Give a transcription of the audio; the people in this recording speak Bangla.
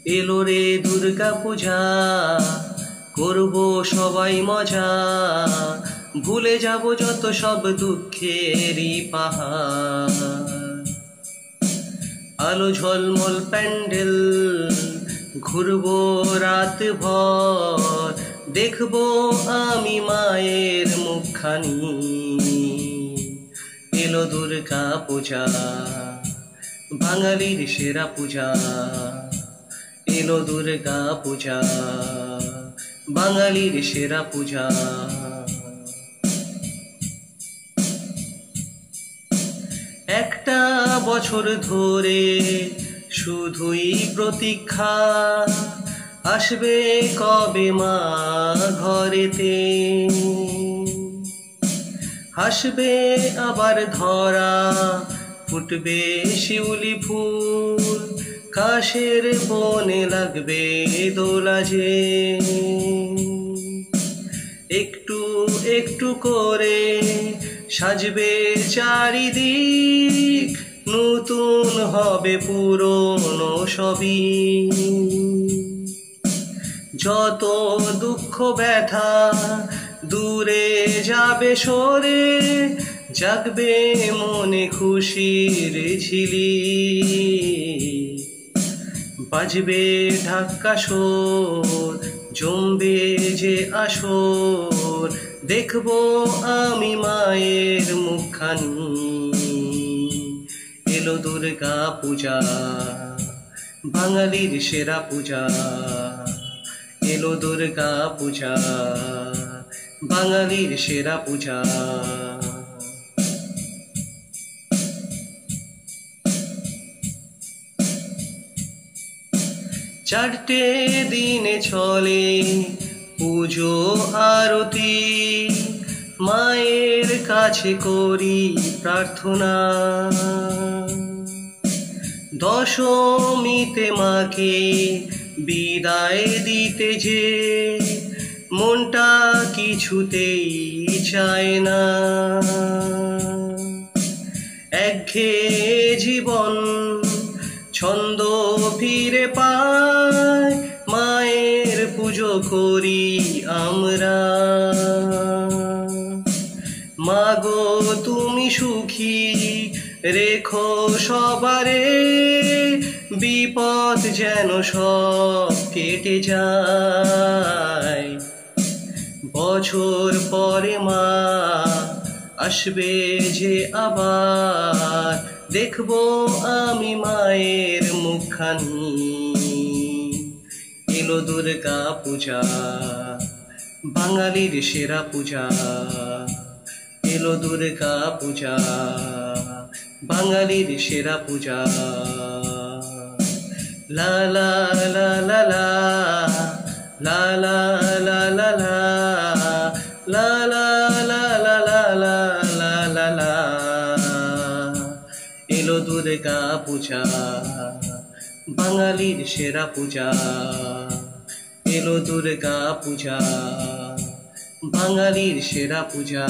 এলো রে দুর্গা পূজা, করব সবাই মজা, ভুলে যাব যত সব দুঃখেরই পাহাড়। আলো ঝলমল প্যান্ডেল, ঘুরবো রাত ভর, দেখবো আমি মায়ের মুখখানি। এলো দুর্গা পূজা, বাঙালির সেরা পূজা। এলো দুর্গা পূজা, বাঙালির সেরা পূজা। একটা বছর ধরে শুধুই প্রতীক্ষা, আসবে কবে মা ঘরেতে। হাসবে আবার ধরা, ফুটবে শিউলি ফুল, কাশের বনে লাগবে দোলা যে। একটু একটু করে সাজবে চারিদিক, নতুন হবে পুরনো সবই। যত দুঃখ ব্যথা দূরে যাবে সরে, জাগবে মনে খুশির ঝিলি। বাজবে ঢাক্কা সোর, জমবে যে আসর, দেখবো আমি মায়ের মুখখানি। এলো দুর্গা পূজা, বাঙালির সেরা পূজা। এলো দুর্গা পূজা, বাঙালির সেরা পূজা। চারটে দিনে চলে পুজো আরতি, মায়ের কাছে করি প্রার্থনা। দশমীতে মাকে বিদায় দিতে যে, মনটা কিছুতেই চায় না। একঘেয়ে জীবন ছন্দ ফিরে পায়, মায়ের পুজো করি আমরা। মাগো তুমি সুখী রেখো সবারে, বিপদ যেন সব কেটে যায়। বছর পরে মা আসবে যে আবার, দেখবো আমি মায়ের মুখখানি। এলো দুর্গা পূজা, বাঙালির সেরা পূজা। এলো দুর্গা পূজা, বাঙালির সেরা পূজা। লা লা লা লা লা, লা লা লা লা লা, লা লা লা লা লা লা লা লা। এলো দুর্গা পূজা, বাঙালির সেরা পূজা। এলো দুর্গা পূজা, বাঙালির সেরা পূজা।